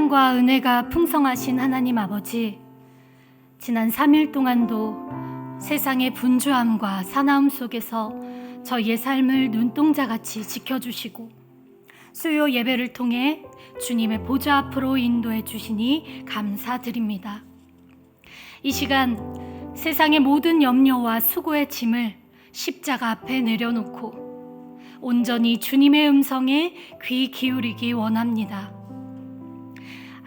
사랑과 은혜가 풍성하신 하나님 아버지, 지난 3일 동안도 세상의 분주함과 사나움 속에서 저희의 삶을 눈동자같이 지켜주시고 수요 예배를 통해 주님의 보좌 앞으로 인도해 주시니 감사드립니다. 이 시간 세상의 모든 염려와 수고의 짐을 십자가 앞에 내려놓고 온전히 주님의 음성에 귀 기울이기 원합니다.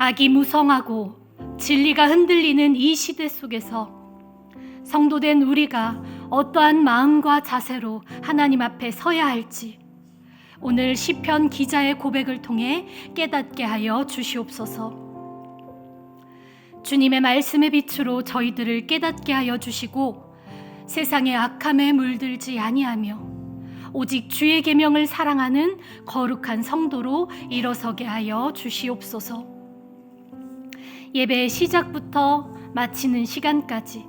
악이 무성하고 진리가 흔들리는 이 시대 속에서 성도된 우리가 어떠한 마음과 자세로 하나님 앞에 서야 할지 오늘 시편 기자의 고백을 통해 깨닫게 하여 주시옵소서. 주님의 말씀의 빛으로 저희들을 깨닫게 하여 주시고 세상의 악함에 물들지 아니하며 오직 주의 계명을 사랑하는 거룩한 성도로 일어서게 하여 주시옵소서. 예배의 시작부터 마치는 시간까지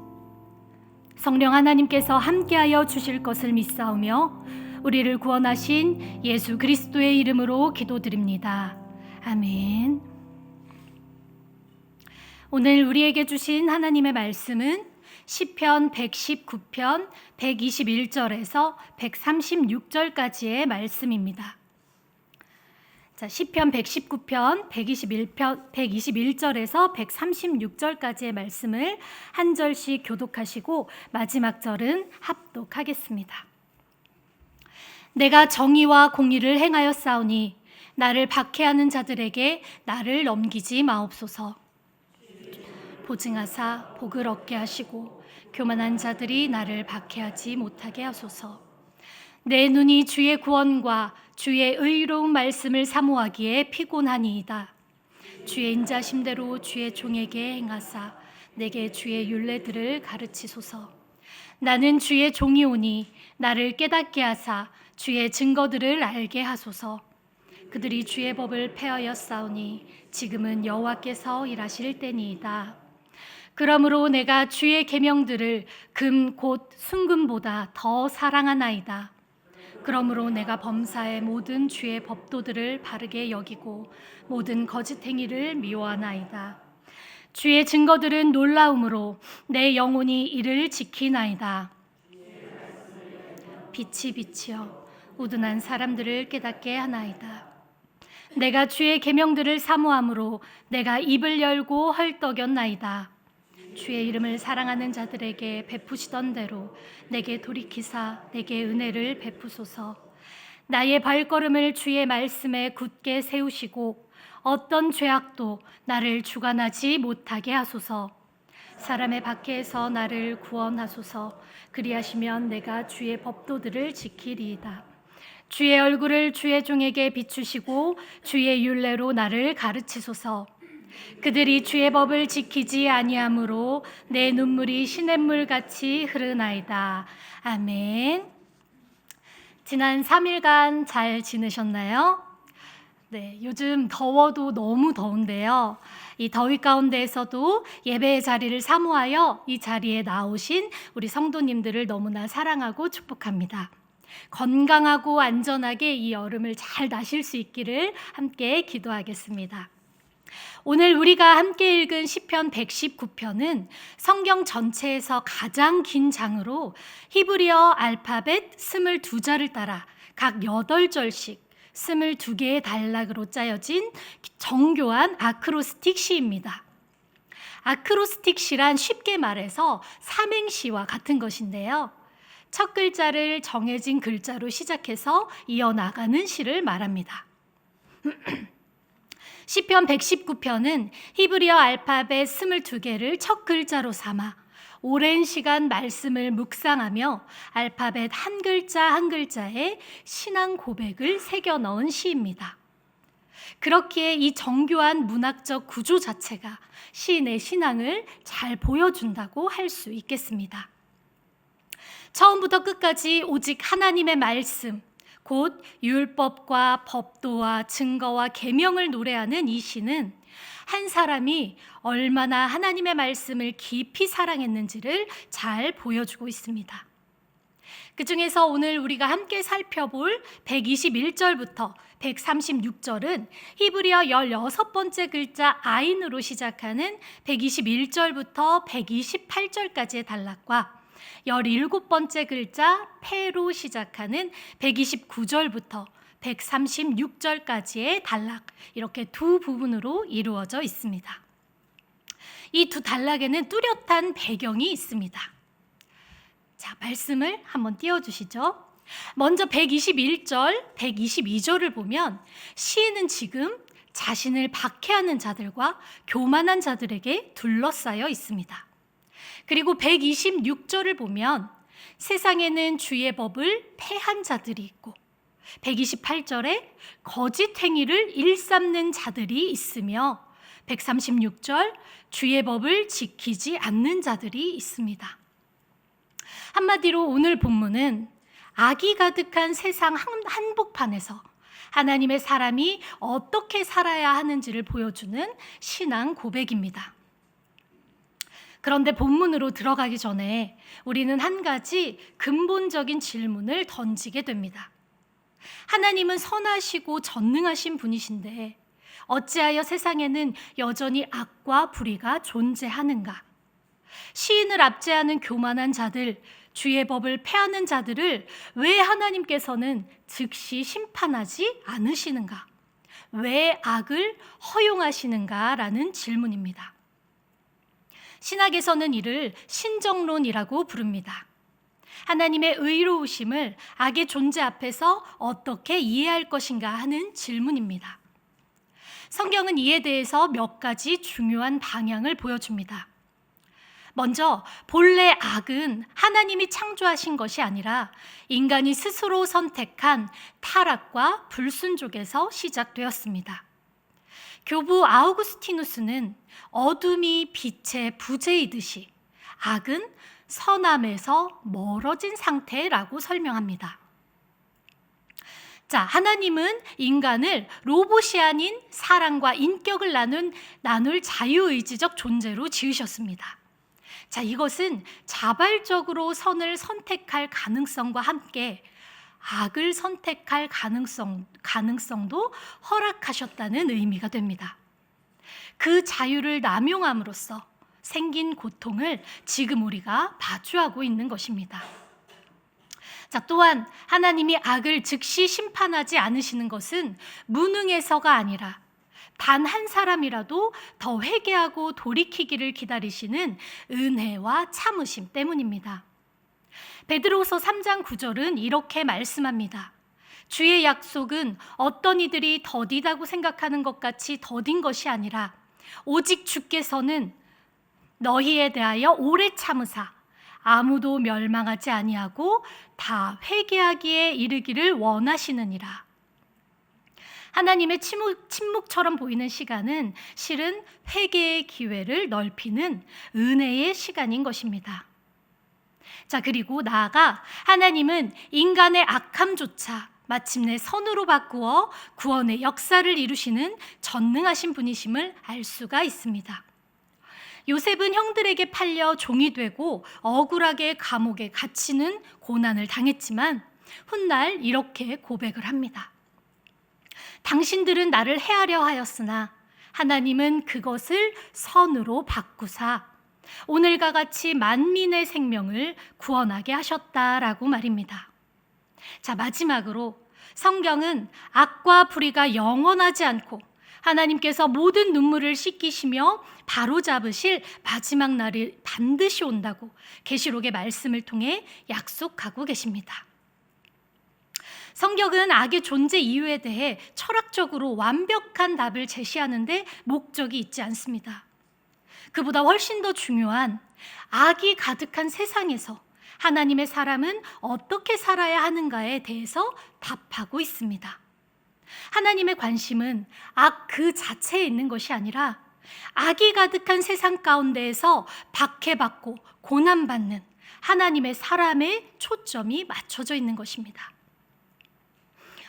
성령 하나님께서 함께하여 주실 것을 믿사오며 우리를 구원하신 예수 그리스도의 이름으로 기도드립니다. 아멘. 오늘 우리에게 주신 하나님의 말씀은 시편 119편 121절에서 136절까지의 말씀입니다. 자, 시편 119편 121절에서 136절까지의 말씀을 한 절씩 교독하시고 마지막 절은 합독하겠습니다. 내가 정의와 공의를 행하였사오니 나를 박해하는 자들에게 나를 넘기지 마옵소서. 보증하사 복을 얻게 하시고 교만한 자들이 나를 박해하지 못하게 하소서. 내 눈이 주의 구원과 주의 의로운 말씀을 사모하기에 피곤하니이다. 주의 인자심대로 주의 종에게 행하사 내게 주의 율례들을 가르치소서. 나는 주의 종이오니 나를 깨닫게 하사 주의 증거들을 알게 하소서. 그들이 주의 법을 폐하였사오니 지금은 여호와께서 일하실 때니이다. 그러므로 내가 주의 계명들을 금 곧 순금보다 더 사랑하나이다. 그러므로 내가 범사의 모든 주의 법도들을 바르게 여기고 모든 거짓 행위를 미워하나이다. 주의 증거들은 놀라움으로 내 영혼이 이를 지키나이다. 빛이 빛이여 우둔한 사람들을 깨닫게 하나이다. 내가 주의 계명들을 사모함으로 내가 입을 열고 헐떡였나이다. 주의 이름을 사랑하는 자들에게 베푸시던 대로 내게 돌이키사 내게 은혜를 베푸소서. 나의 발걸음을 주의 말씀에 굳게 세우시고 어떤 죄악도 나를 주관하지 못하게 하소서. 사람의 박해에서 나를 구원하소서. 그리하시면 내가 주의 법도들을 지키리이다. 주의 얼굴을 주의 종에게 비추시고 주의 율례로 나를 가르치소서. 그들이 주의 법을 지키지 아니하므로 내 눈물이 시냇물같이 흐르나이다. 아멘. 지난 3일간 잘 지내셨나요? 네, 요즘 더워도 너무 더운데요. 이 더위 가운데에서도 예배의 자리를 사모하여 이 자리에 나오신 우리 성도님들을 너무나 사랑하고 축복합니다. 건강하고 안전하게 이 여름을 잘 나실 수 있기를 함께 기도하겠습니다. 오늘 우리가 함께 읽은 시편 119편은 성경 전체에서 가장 긴 장으로 히브리어 알파벳 22자를 따라 각 8절씩 22개의 단락으로 짜여진 정교한 아크로스틱 시입니다. 아크로스틱 시란 쉽게 말해서 삼행시와 같은 것인데요. 첫 글자를 정해진 글자로 시작해서 이어나가는 시를 말합니다. 시편 119편은 히브리어 알파벳 22개를 첫 글자로 삼아 오랜 시간 말씀을 묵상하며 알파벳 한 글자 한 글자에 신앙 고백을 새겨 넣은 시입니다. 그렇기에 이 정교한 문학적 구조 자체가 시인의 신앙을 잘 보여준다고 할 수 있겠습니다. 처음부터 끝까지 오직 하나님의 말씀, 곧 율법과 법도와 증거와 계명을 노래하는 이 시는 한 사람이 얼마나 하나님의 말씀을 깊이 사랑했는지를 잘 보여주고 있습니다. 그 중에서 오늘 우리가 함께 살펴볼 121절부터 136절은 히브리어 16번째 글자 아인으로 시작하는 121절부터 128절까지의 단락과 17번째 글자 페로 시작하는 129절부터 136절까지의 단락, 이렇게 두 부분으로 이루어져 있습니다. 이 두 단락에는 뚜렷한 배경이 있습니다. 자, 말씀을 한번 띄워주시죠. 먼저 121절, 122절을 보면 시인은 지금 자신을 박해하는 자들과 교만한 자들에게 둘러싸여 있습니다. 그리고 126절을 보면 세상에는 주의 법을 폐한 자들이 있고 128절에 거짓 행위를 일삼는 자들이 있으며 136절 주의 법을 지키지 않는 자들이 있습니다. 한마디로 오늘 본문은 악이 가득한 세상 한복판에서 하나님의 사람이 어떻게 살아야 하는지를 보여주는 신앙 고백입니다. 그런데 본문으로 들어가기 전에 우리는 한 가지 근본적인 질문을 던지게 됩니다. 하나님은 선하시고 전능하신 분이신데 어찌하여 세상에는 여전히 악과 불의가 존재하는가? 시인을 압제하는 교만한 자들, 주의 법을 폐하는 자들을 왜 하나님께서는 즉시 심판하지 않으시는가? 왜 악을 허용하시는가라는 질문입니다. 신학에서는 이를 신정론이라고 부릅니다. 하나님의 의로우심을 악의 존재 앞에서 어떻게 이해할 것인가 하는 질문입니다. 성경은 이에 대해서 몇 가지 중요한 방향을 보여줍니다. 먼저 본래 악은 하나님이 창조하신 것이 아니라 인간이 스스로 선택한 타락과 불순종에서 시작되었습니다. 교부 아우구스티누스는 어둠이 빛의 부재이듯이 악은 선함에서 멀어진 상태라고 설명합니다. 자, 하나님은 인간을 로봇이 아닌 사랑과 인격을 나눌 자유의지적 존재로 지으셨습니다. 자, 이것은 자발적으로 선을 선택할 가능성과 함께 악을 선택할 가능성도 허락하셨다는 의미가 됩니다. 그 자유를 남용함으로써 생긴 고통을 지금 우리가 마주하고 있는 것입니다. 자, 또한 하나님이 악을 즉시 심판하지 않으시는 것은 무능해서가 아니라 단 한 사람이라도 더 회개하고 돌이키기를 기다리시는 은혜와 참으심 때문입니다. 베드로후서 3장 9절은 이렇게 말씀합니다. 주의 약속은 어떤 이들이 더디다고 생각하는 것 같이 더딘 것이 아니라 오직 주께서는 너희에 대하여 오래 참으사 아무도 멸망하지 아니하고 다 회개하기에 이르기를 원하시느니라. 하나님의 침묵처럼 보이는 시간은 실은 회개의 기회를 넓히는 은혜의 시간인 것입니다. 자, 그리고 나아가 하나님은 인간의 악함조차 마침내 선으로 바꾸어 구원의 역사를 이루시는 전능하신 분이심을 알 수가 있습니다. 요셉은 형들에게 팔려 종이 되고 억울하게 감옥에 갇히는 고난을 당했지만 훗날 이렇게 고백을 합니다. 당신들은 나를 해하려 하였으나 하나님은 그것을 선으로 바꾸사 오늘과 같이 만민의 생명을 구원하게 하셨다라고 말입니다. 자, 마지막으로 성경은 악과 불의가 영원하지 않고 하나님께서 모든 눈물을 씻기시며 바로잡으실 마지막 날이 반드시 온다고 계시록의 말씀을 통해 약속하고 계십니다. 성경은 악의 존재 이유에 대해 철학적으로 완벽한 답을 제시하는데 목적이 있지 않습니다. 그보다 훨씬 더 중요한 악이 가득한 세상에서 하나님의 사람은 어떻게 살아야 하는가에 대해서 답하고 있습니다. 하나님의 관심은 악 그 자체에 있는 것이 아니라 악이 가득한 세상 가운데에서 박해받고 고난받는 하나님의 사람의 초점이 맞춰져 있는 것입니다.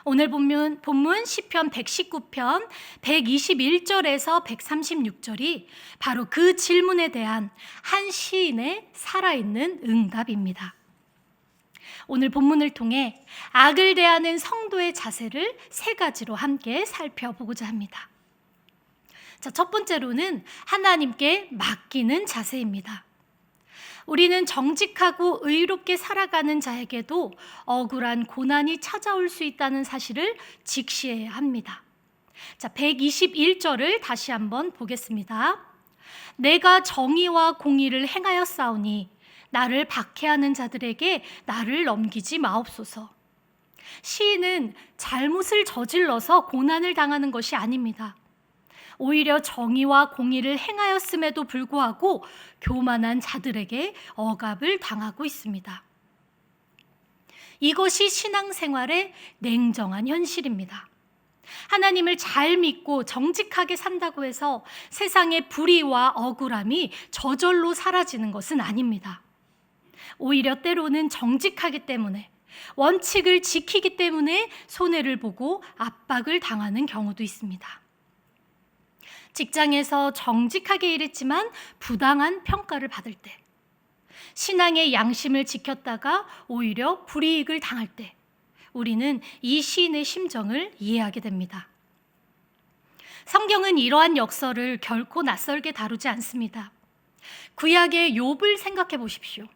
오늘 본문 시편 119편 121절에서 136절이 바로 그 질문에 대한 한 시인의 살아있는 응답입니다. 오늘 본문을 통해 악을 대하는 성도의 자세를 세 가지로 함께 살펴보고자 합니다. 자, 첫 번째로는 하나님께 맡기는 자세입니다. 우리는 정직하고 의롭게 살아가는 자에게도 억울한 고난이 찾아올 수 있다는 사실을 직시해야 합니다. 자, 121절을 다시 한번 보겠습니다. 내가 정의와 공의를 행하였사오니 나를 박해하는 자들에게 나를 넘기지 마옵소서. 시인은 잘못을 저질러서 고난을 당하는 것이 아닙니다. 오히려 정의와 공의를 행하였음에도 불구하고 교만한 자들에게 억압을 당하고 있습니다. 이것이 신앙생활의 냉정한 현실입니다. 하나님을 잘 믿고 정직하게 산다고 해서 세상의 불의와 억울함이 저절로 사라지는 것은 아닙니다. 오히려 때로는 정직하기 때문에, 원칙을 지키기 때문에 손해를 보고 압박을 당하는 경우도 있습니다. 직장에서 정직하게 일했지만 부당한 평가를 받을 때, 신앙의 양심을 지켰다가 오히려 불이익을 당할 때, 우리는 이 시인의 심정을 이해하게 됩니다. 성경은 이러한 역설을 결코 낯설게 다루지 않습니다. 구약의 욥을 생각해 보십시오.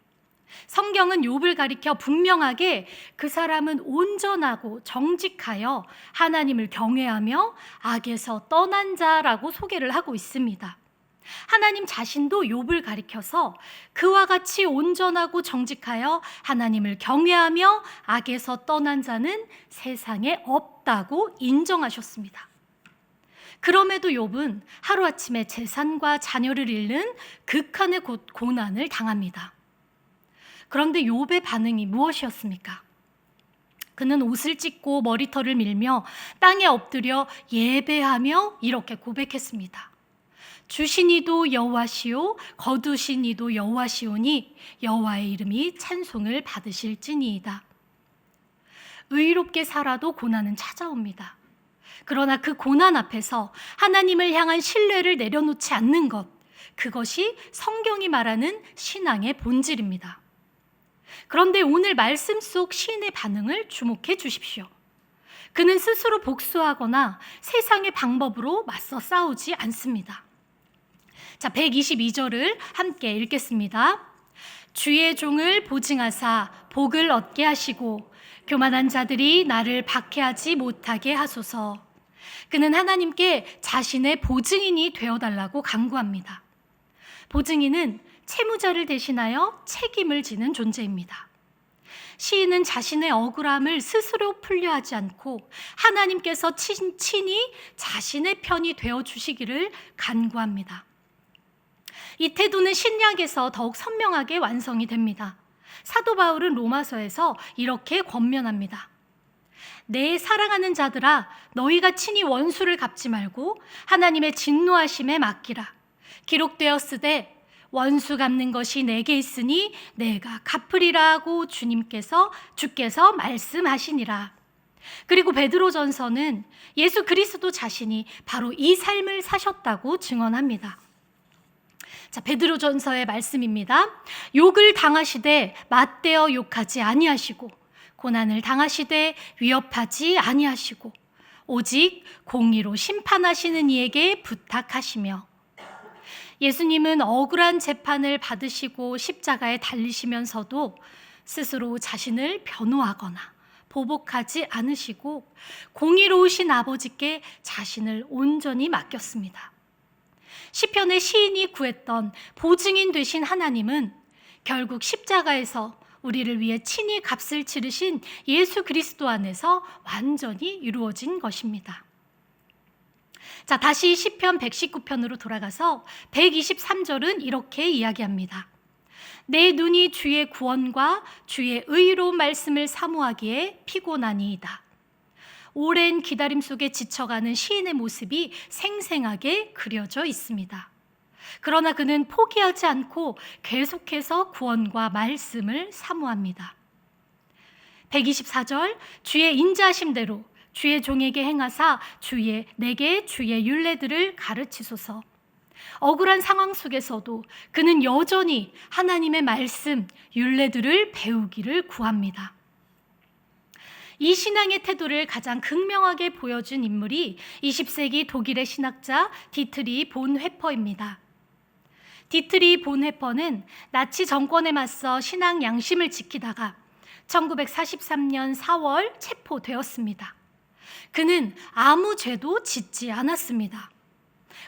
성경은 욥을 가리켜 분명하게 그 사람은 온전하고 정직하여 하나님을 경외하며 악에서 떠난 자라고 소개를 하고 있습니다. 하나님 자신도 욥을 가리켜서 그와 같이 온전하고 정직하여 하나님을 경외하며 악에서 떠난 자는 세상에 없다고 인정하셨습니다. 그럼에도 욥은 하루아침에 재산과 자녀를 잃는 극한의 고난을 당합니다. 그런데 욥의 반응이 무엇이었습니까? 그는 옷을 찢고 머리털을 밀며 땅에 엎드려 예배하며 이렇게 고백했습니다. 주신 이도 여호와시오 거두신 이도 여호와시오니 여호와의 이름이 찬송을 받으실지니이다. 의롭게 살아도 고난은 찾아옵니다. 그러나 그 고난 앞에서 하나님을 향한 신뢰를 내려놓지 않는 것, 그것이 성경이 말하는 신앙의 본질입니다. 그런데 오늘 말씀 속 시인의 반응을 주목해 주십시오. 그는 스스로 복수하거나 세상의 방법으로 맞서 싸우지 않습니다. 자, 122절을 함께 읽겠습니다. 주의 종을 보증하사 복을 얻게 하시고 교만한 자들이 나를 박해하지 못하게 하소서. 그는 하나님께 자신의 보증인이 되어달라고 간구합니다. 보증인은 채무자를 대신하여 책임을 지는 존재입니다. 시인은 자신의 억울함을 스스로 풀려하지 않고 하나님께서 친히 자신의 편이 되어주시기를 간구합니다. 이 태도는 신약에서 더욱 선명하게 완성이 됩니다. 사도 바울은 로마서에서 이렇게 권면합니다. 내 사랑하는 자들아, 너희가 친히 원수를 갚지 말고 하나님의 진노하심에 맡기라. 기록되었으되 원수 갚는 것이 내게 있으니 내가 갚으리라고 주께서 말씀하시니라. 그리고 베드로전서는 예수 그리스도 자신이 바로 이 삶을 사셨다고 증언합니다. 자, 베드로전서의 말씀입니다. 욕을 당하시되 맞대어 욕하지 아니하시고 고난을 당하시되 위협하지 아니하시고 오직 공의로 심판하시는 이에게 부탁하시며. 예수님은 억울한 재판을 받으시고 십자가에 달리시면서도 스스로 자신을 변호하거나 보복하지 않으시고 공의로우신 아버지께 자신을 온전히 맡겼습니다. 시편의 시인이 구했던 보증인 되신 하나님은 결국 십자가에서 우리를 위해 친히 값을 치르신 예수 그리스도 안에서 완전히 이루어진 것입니다. 자, 다시 시편 119편으로 돌아가서 123절은 이렇게 이야기합니다. 내 눈이 주의 구원과 주의 의로운 말씀을 사모하기에 피곤하니이다. 오랜 기다림 속에 지쳐가는 시인의 모습이 생생하게 그려져 있습니다. 그러나 그는 포기하지 않고 계속해서 구원과 말씀을 사모합니다. 124절, 주의 인자하심대로 주의 종에게 행하사 내게 주의 율례들을 가르치소서. 억울한 상황 속에서도 그는 여전히 하나님의 말씀, 율례들을 배우기를 구합니다. 이 신앙의 태도를 가장 극명하게 보여준 인물이 20세기 독일의 신학자 디트리 본회퍼입니다. 디트리 본회퍼는 나치 정권에 맞서 신앙 양심을 지키다가 1943년 4월 체포되었습니다. 그는 아무 죄도 짓지 않았습니다.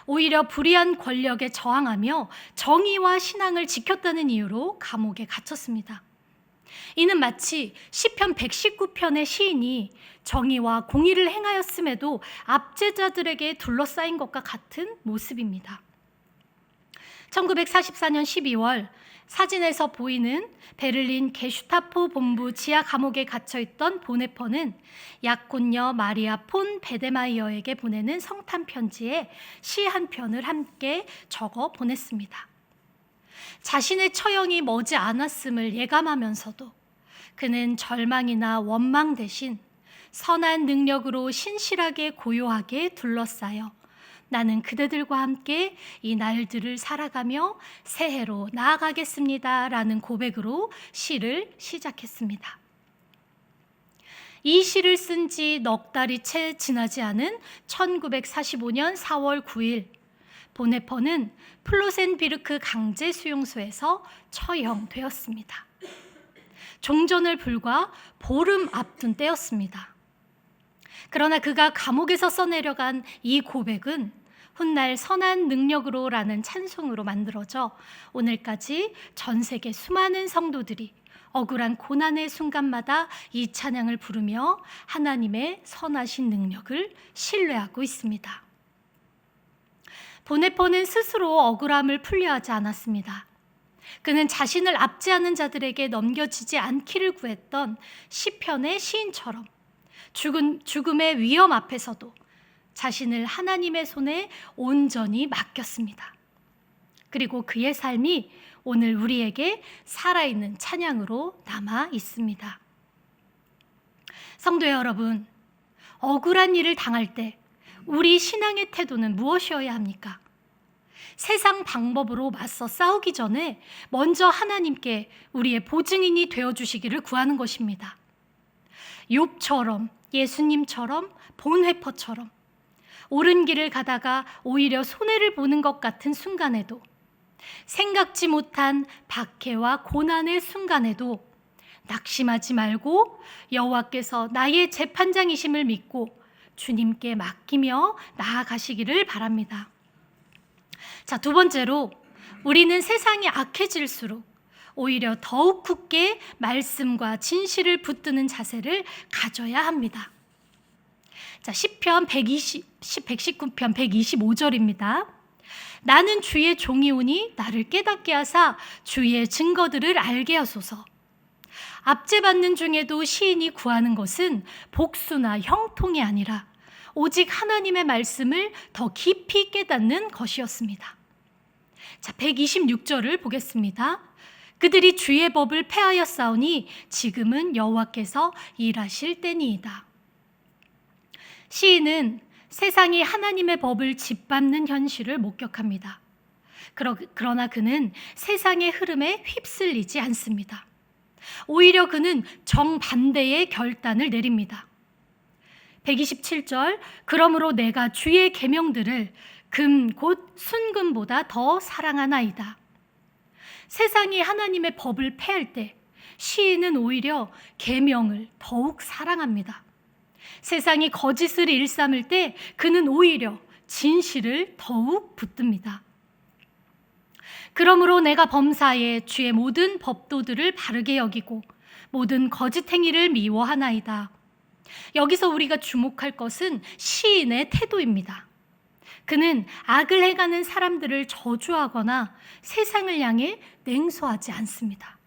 오히려 불의한 권력에 저항하며 정의와 신앙을 지켰다는 이유로 감옥에 갇혔습니다. 이는 마치 시편 119편의 시인이 정의와 공의를 행하였음에도 압제자들에게 둘러싸인 것과 같은 모습입니다. 1944년 12월 사진에서 보이는 베를린 게슈타포 본부 지하 감옥에 갇혀있던 본헤퍼는 약혼녀 마리아 폰 베데마이어에게 보내는 성탄 편지에 시 한 편을 함께 적어 보냈습니다. 자신의 처형이 머지 않았음을 예감하면서도 그는 절망이나 원망 대신 선한 능력으로 신실하게 고요하게 둘러싸여 나는 그대들과 함께 이 날들을 살아가며 새해로 나아가겠습니다 라는 고백으로 시를 시작했습니다. 이 시를 쓴 지 넉 달이 채 지나지 않은 1945년 4월 9일 본헤퍼는 플로센비르크 강제 수용소에서 처형되었습니다. 종전을 불과 보름 앞둔 때였습니다. 그러나 그가 감옥에서 써내려간 이 고백은 훗날 선한 능력으로라는 찬송으로 만들어져 오늘까지 전 세계 수많은 성도들이 억울한 고난의 순간마다 이 찬양을 부르며 하나님의 선하신 능력을 신뢰하고 있습니다. 본헤퍼는 스스로 억울함을 풀려하지 않았습니다. 그는 자신을 압제하는 자들에게 넘겨지지 않기를 구했던 시편의 시인처럼 죽음의 위험 앞에서도 자신을 하나님의 손에 온전히 맡겼습니다. 그리고 그의 삶이 오늘 우리에게 살아있는 찬양으로 남아 있습니다. 성도 여러분, 억울한 일을 당할 때 우리 신앙의 태도는 무엇이어야 합니까? 세상 방법으로 맞서 싸우기 전에 먼저 하나님께 우리의 보증인이 되어주시기를 구하는 것입니다. 욥처럼, 예수님처럼, 본회퍼처럼 옳은 길을 가다가 오히려 손해를 보는 것 같은 순간에도, 생각지 못한 박해와 고난의 순간에도 낙심하지 말고 여호와께서 나의 재판장이심을 믿고 주님께 맡기며 나아가시기를 바랍니다. 자, 두 번째로 우리는 세상이 악해질수록 오히려 더욱 굳게 말씀과 진실을 붙드는 자세를 가져야 합니다. 자, 시편 119편 125절입니다. 나는 주의 종이오니 나를 깨닫게 하사 주의 증거들을 알게 하소서. 압제받는 중에도 시인이 구하는 것은 복수나 형통이 아니라 오직 하나님의 말씀을 더 깊이 깨닫는 것이었습니다. 자, 126절을 보겠습니다. 그들이 주의 법을 폐하였사오니 지금은 여호와께서 일하실 때니이다. 시인은 세상이 하나님의 법을 짓밟는 현실을 목격합니다. 그러나 그는 세상의 흐름에 휩쓸리지 않습니다. 오히려 그는 정반대의 결단을 내립니다. 127절, 그러므로 내가 주의 계명들을 금 곧 순금보다 더 사랑하나이다. 세상이 하나님의 법을 폐할 때 시인은 오히려 계명을 더욱 사랑합니다. 세상이 거짓을 일삼을 때 그는 오히려 진실을 더욱 붙듭니다. 그러므로 내가 범사에 주의 모든 법도들을 바르게 여기고 모든 거짓 행위를 미워하나이다. 여기서 우리가 주목할 것은 시인의 태도입니다. 그는 악을 행하는 사람들을 저주하거나 세상을 향해 냉소하지 않습니다.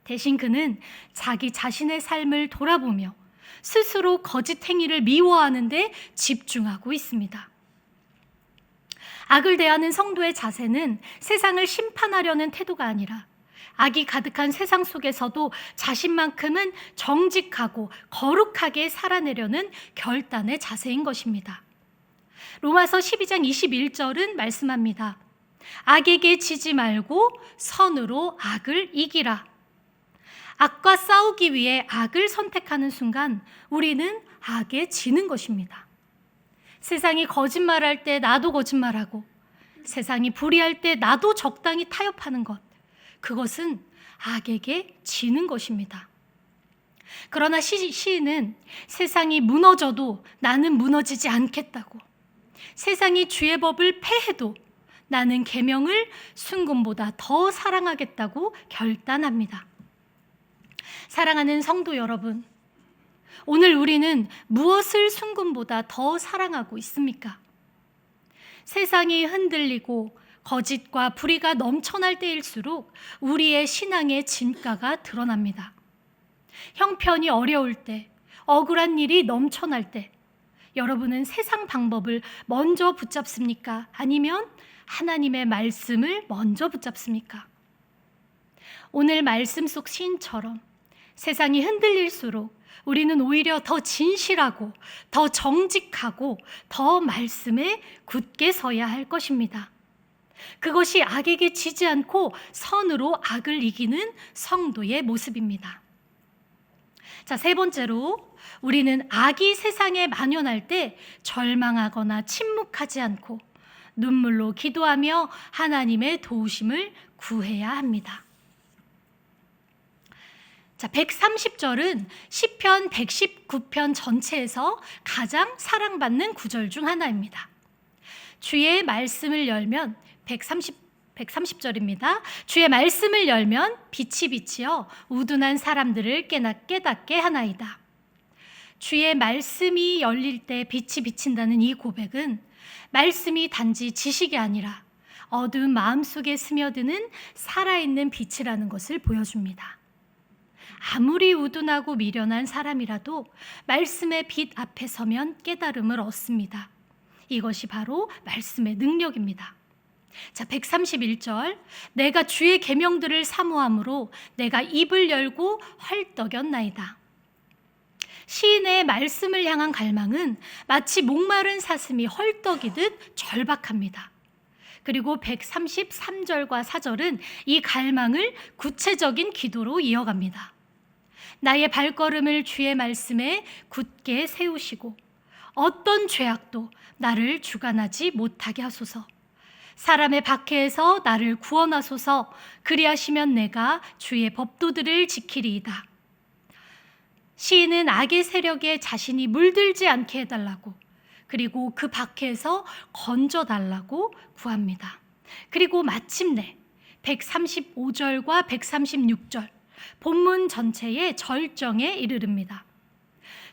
대신 그는 자기 자신의 삶을 돌아보며 스스로 거짓 행위를 미워하는 데 집중하고 있습니다. 악을 대하는 성도의 자세는 세상을 심판하려는 태도가 아니라 악이 가득한 세상 속에서도 자신만큼은 정직하고 거룩하게 살아내려는 결단의 자세인 것입니다. 로마서 12장 21절은 말씀합니다. 악에게 지지 말고 선으로 악을 이기라. 악과 싸우기 위해 악을 선택하는 순간 우리는 악에 지는 것입니다. 세상이 거짓말할 때 나도 거짓말하고, 세상이 불의할 때 나도 적당히 타협하는 것, 그것은 악에게 지는 것입니다. 그러나 시인은 세상이 무너져도 나는 무너지지 않겠다고, 세상이 주의 법을 폐해도 나는 계명을 순금보다 더 사랑하겠다고 결단합니다. 사랑하는 성도 여러분, 오늘 우리는 무엇을 순금보다 더 사랑하고 있습니까? 세상이 흔들리고 거짓과 불의가 넘쳐날 때일수록 우리의 신앙의 진가가 드러납니다. 형편이 어려울 때, 억울한 일이 넘쳐날 때, 여러분은 세상 방법을 먼저 붙잡습니까? 아니면 하나님의 말씀을 먼저 붙잡습니까? 오늘 말씀 속 시인처럼 세상이 흔들릴수록 우리는 오히려 더 진실하고 더 정직하고 더 말씀에 굳게 서야 할 것입니다. 그것이 악에게 지지 않고 선으로 악을 이기는 성도의 모습입니다. 자, 세 번째로 우리는 악이 세상에 만연할 때 절망하거나 침묵하지 않고 눈물로 기도하며 하나님의 도우심을 구해야 합니다. 자, 130절은 시편 119편 전체에서 가장 사랑받는 구절 중 하나입니다. 주의 말씀을 열면 130절입니다. 주의 말씀을 열면 빛이 비치어 우둔한 사람들을 깨닫게 하나이다. 주의 말씀이 열릴 때 빛이 비친다는 이 고백은 말씀이 단지 지식이 아니라 어두운 마음속에 스며드는 살아있는 빛이라는 것을 보여줍니다. 아무리 우둔하고 미련한 사람이라도 말씀의 빛 앞에 서면 깨달음을 얻습니다. 이것이 바로 말씀의 능력입니다. 자, 131절, 내가 주의 계명들을 사모함으로 내가 입을 열고 헐떡였나이다. 시인의 말씀을 향한 갈망은 마치 목마른 사슴이 헐떡이듯 절박합니다. 그리고 133절과 4절은 이 갈망을 구체적인 기도로 이어갑니다. 나의 발걸음을 주의 말씀에 굳게 세우시고 어떤 죄악도 나를 주관하지 못하게 하소서. 사람의 박해에서 나를 구원하소서. 그리하시면 내가 주의 법도들을 지키리이다. 시인은 악의 세력에 자신이 물들지 않게 해달라고, 그리고 그 박해에서 건져달라고 구합니다. 그리고 마침내 135절과 136절 본문 전체의 절정에 이르릅니다.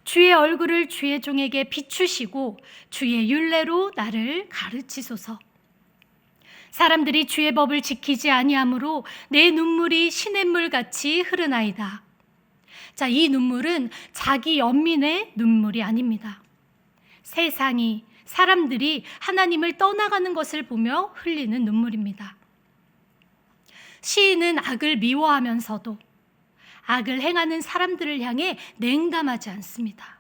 주의 얼굴을 주의 종에게 비추시고 주의 율례로 나를 가르치소서. 사람들이 주의 법을 지키지 아니하므로 내 눈물이 시냇물같이 흐르나이다. 자, 이 눈물은 자기 연민의 눈물이 아닙니다. 세상이, 사람들이 하나님을 떠나가는 것을 보며 흘리는 눈물입니다. 시인은 악을 미워하면서도 악을 행하는 사람들을 향해 냉담하지 않습니다.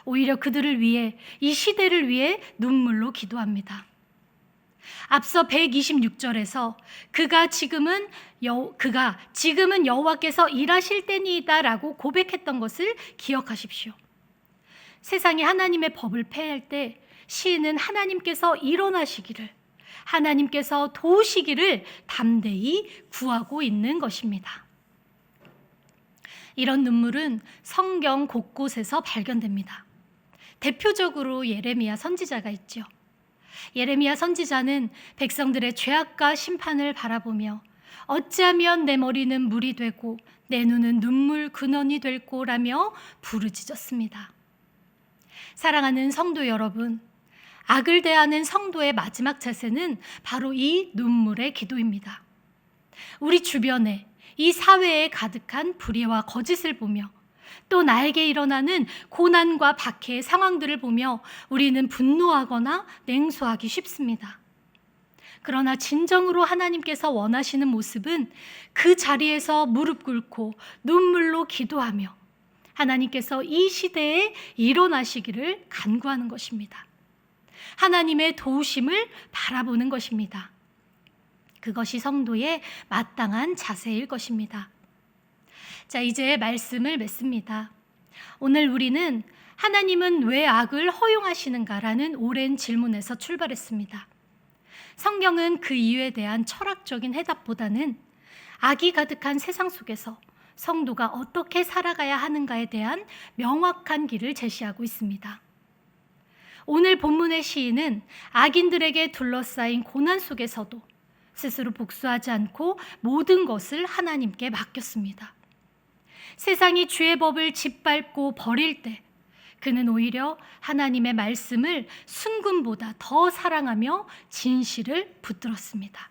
오히려 그들을 위해, 이 시대를 위해 눈물로 기도합니다. 앞서 126절에서 그가 지금은 여호와께서 일하실 때니이다라고 고백했던 것을 기억하십시오. 세상이 하나님의 법을 폐할 때 시인은 하나님께서 일어나시기를, 하나님께서 도우시기를 담대히 구하고 있는 것입니다. 이런 눈물은 성경 곳곳에서 발견됩니다. 대표적으로 예레미야 선지자가 있죠. 예레미야 선지자는 백성들의 죄악과 심판을 바라보며 어찌하면 내 머리는 물이 되고 내 눈은 눈물 근원이 될 거라며 부르짖었습니다. 사랑하는 성도 여러분, 악을 대하는 성도의 마지막 자세는 바로 이 눈물의 기도입니다. 우리 주변에, 이 사회에 가득한 불의와 거짓을 보며 또 나에게 일어나는 고난과 박해의 상황들을 보며 우리는 분노하거나 냉소하기 쉽습니다. 그러나 진정으로 하나님께서 원하시는 모습은 그 자리에서 무릎 꿇고 눈물로 기도하며 하나님께서 이 시대에 일어나시기를 간구하는 것입니다. 하나님의 도우심을 바라보는 것입니다. 그것이 성도의 마땅한 자세일 것입니다. 자, 이제 말씀을 맺습니다. 오늘 우리는 하나님은 왜 악을 허용하시는가라는 오랜 질문에서 출발했습니다. 성경은 그 이유에 대한 철학적인 해답보다는 악이 가득한 세상 속에서 성도가 어떻게 살아가야 하는가에 대한 명확한 길을 제시하고 있습니다. 오늘 본문의 시인은 악인들에게 둘러싸인 고난 속에서도 스스로 복수하지 않고 모든 것을 하나님께 맡겼습니다. 세상이 주의 법을 짓밟고 버릴 때 그는 오히려 하나님의 말씀을 순금보다 더 사랑하며 진실을 붙들었습니다.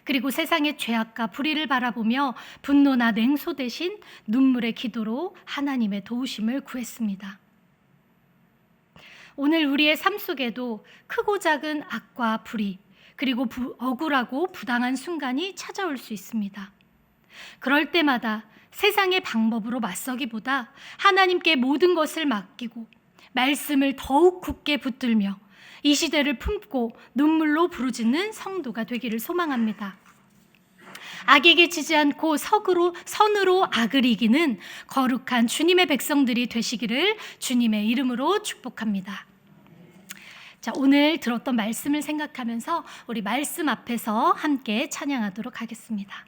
그리고 세상의 죄악과 불의를 바라보며 분노나 냉소 대신 눈물의 기도로 하나님의 도우심을 구했습니다. 오늘 우리의 삶 속에도 크고 작은 악과 불의, 그리고 억울하고 부당한 순간이 찾아올 수 있습니다. 그럴 때마다 세상의 방법으로 맞서기보다 하나님께 모든 것을 맡기고 말씀을 더욱 굳게 붙들며 이 시대를 품고 눈물로 부르짖는 성도가 되기를 소망합니다. 악에게 지지 않고 선으로 악을 이기는 거룩한 주님의 백성들이 되시기를 주님의 이름으로 축복합니다. 자, 오늘 들었던 말씀을 생각하면서 우리 말씀 앞에서 함께 찬양하도록 하겠습니다.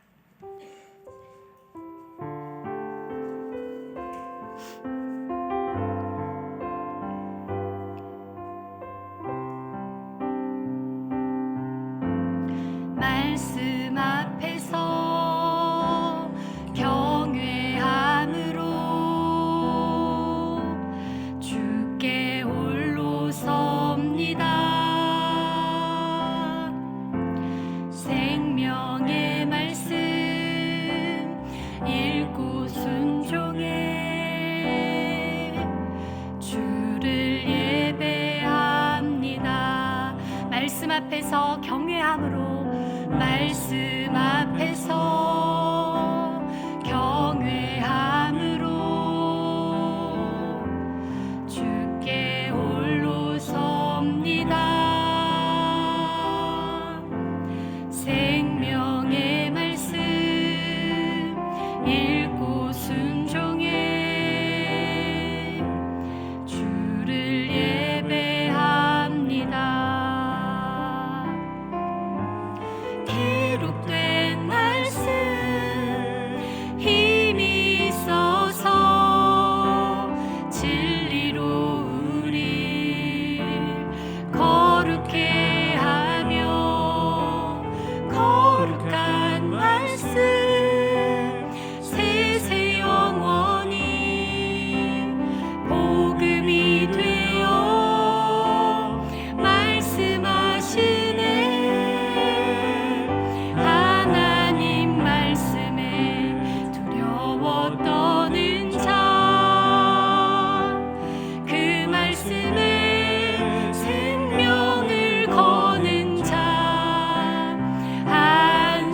말씀 앞에서 경외함으로 주께 홀로 섭니다. 생명의 말씀 읽고 순종해 주를 예배합니다. 말씀 앞에서 경외함으로 말씀 앞에서 경외함으로 주께 홀로 섭니다. 생명의 말씀 읽고 순종해 주를 예배합니다. 기록된 말씀 힘이 있어서 진리로 우리 거룩해 하며 거룩한 말씀 세세 영원히 복음이 되어 말씀하시네. 하나님 말씀에 두려워 떠는 자, 그 말씀에 생명을 거는 자, 한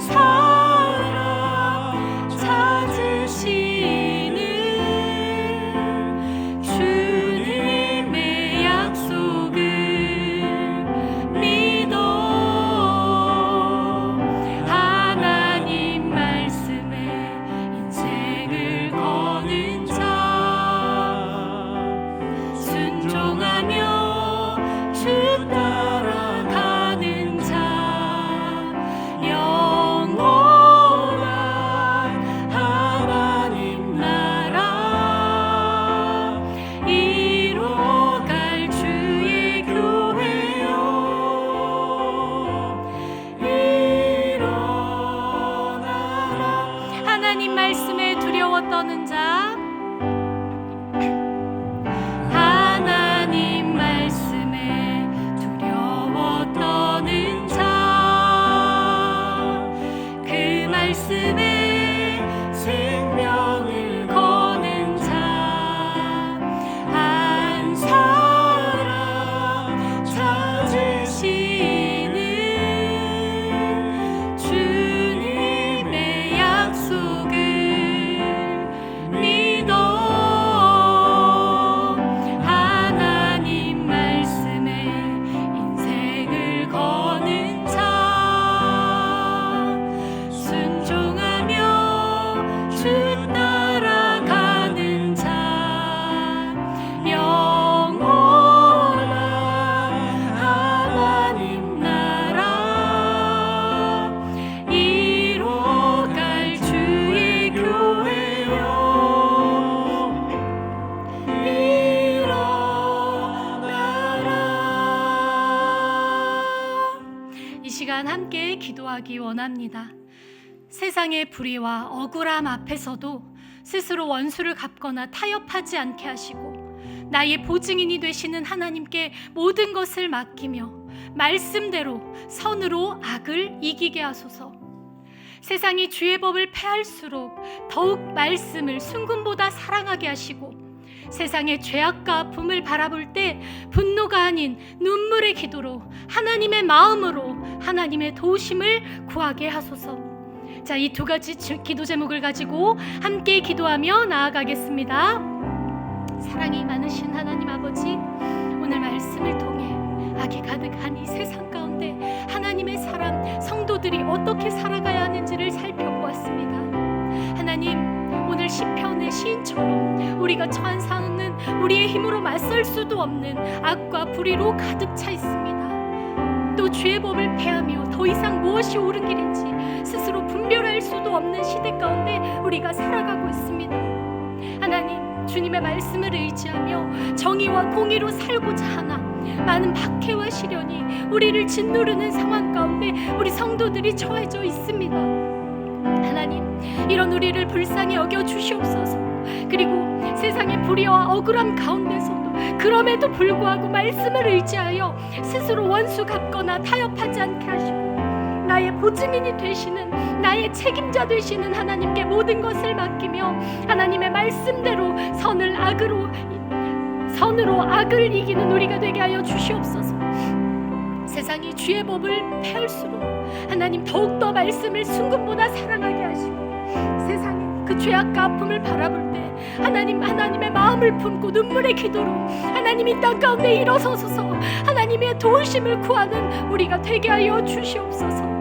구하기 원합니다. 세상의 불의와 억울함 앞에서도 스스로 원수를 갚거나 타협하지 않게 하시고 나의 보증인이 되시는 하나님께 모든 것을 맡기며 말씀대로 선으로 악을 이기게 하소서. 세상이 주의 법을 폐할수록 더욱 말씀을 순금보다 사랑하게 하시고 세상의 죄악과 아픔을 바라볼 때 분노가 아닌 눈물의 기도로 하나님의 마음으로 하나님의 도우심을 구하게 하소서. 자, 이 두 가지 기도 제목을 가지고 함께 기도하며 나아가겠습니다. 사랑이 많으신 하나님 아버지, 오늘 말씀을 통해 악이 가득한 이 세상 가운데 하나님의 사람 성도들이 어떻게 살아가야 하는지를 살펴보았습니다. 하나님, 오늘 시편의 시인처럼 우리가 처한 상황은 우리의 힘으로 맞설 수도 없는 악과 불의로 가득 차 있습니다. 또 주의 법을 폐하며 더 이상 무엇이 옳은 길인지 스스로 분별할 수도 없는 시대 가운데 우리가 살아가고 있습니다. 하나님, 주님의 말씀을 의지하며 정의와 공의로 살고자 하나 많은 박해와 시련이 우리를 짓누르는 상황 가운데 우리 성도들이 처해져 있습니다. 하나님, 이런 우리를 불쌍히 여겨 주시옵소서. 그리고 세상의 불의와 억울함 가운데서도 그럼에도 불구하고 말씀을 의지하여 스스로 원수 갚거나 타협하지 않게 하시고 나의 보증인이 되시는, 나의 책임자 되시는 하나님께 모든 것을 맡기며 하나님의 말씀대로 선으로 악을 이기는 우리가 되게 하여 주시옵소서. 세상이 주의 법을 폐할수록 하나님 더욱더 말씀을 순금보다 사랑하게 하시고 세상이 그 죄악과 아픔을 바라볼 때 하나님의 마음을 품고 눈물의 기도로 하나님 이 땅 가운데 일어서소서 하나님의 도우심을 구하는 우리가 되게 하여 주시옵소서.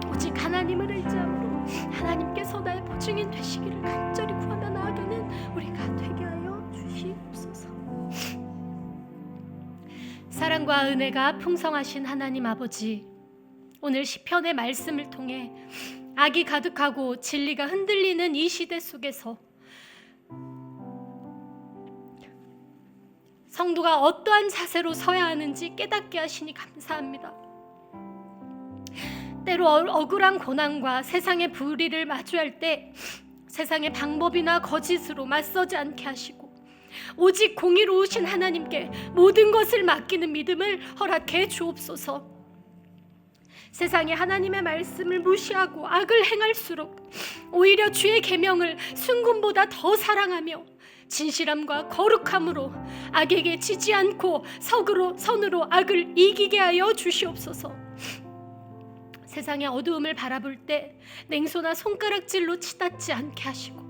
오직 하나님을 의지함으로 하나님께서 나의 보증인 되시기를 간절히 구하며 나아가는 우리가 되게 하여 주시옵소서. 사랑과 은혜가 풍성하신 하나님 아버지, 오늘 시편의 말씀을 통해 악이 가득하고 진리가 흔들리는 이 시대 속에서 성도가 어떠한 자세로 서야 하는지 깨닫게 하시니 감사합니다. 때로 억울한 고난과 세상의 불의를 마주할 때 세상의 방법이나 거짓으로 맞서지 않게 하시고 오직 공의로우신 하나님께 모든 것을 맡기는 믿음을 허락해 주옵소서. 세상에 하나님의 말씀을 무시하고 악을 행할수록 오히려 주의 계명을 순금보다 더 사랑하며 진실함과 거룩함으로 악에게 지지 않고 선으로 악을 이기게 하여 주시옵소서. 세상의 어두움을 바라볼 때 냉소나 손가락질로 치닫지 않게 하시고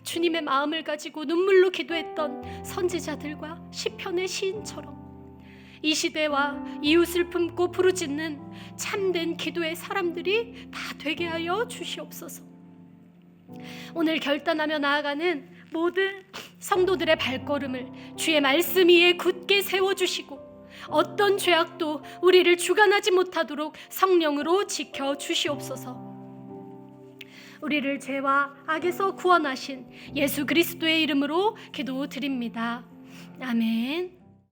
주님의 마음을 가지고 눈물로 기도했던 선지자들과 시편의 시인처럼 이 시대와 이웃을 품고 부르짖는 참된 기도의 사람들이 다 되게 하여 주시옵소서. 오늘 결단하며 나아가는 모든 성도들의 발걸음을 주의 말씀 위에 굳게 세워주시고 어떤 죄악도 우리를 주관하지 못하도록 성령으로 지켜주시옵소서. 우리를 죄와 악에서 구원하신 예수 그리스도의 이름으로 기도드립니다. 아멘.